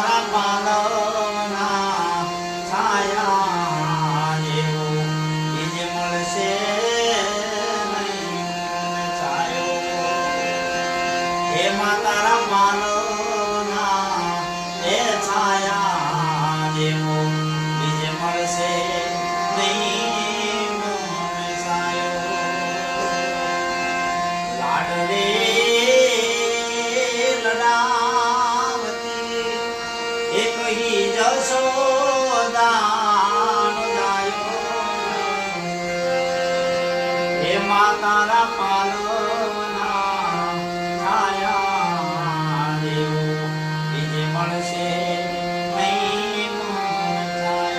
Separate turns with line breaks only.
તારા પાલવના છાયા જેવું બીજ મળશે નહીં છાયો એમાં તારા પાલવના એ છાયા જેવું બીજ મળશે નહીં છાયો લાડલે જશોદાનો જાયો હે મા તારા પાલો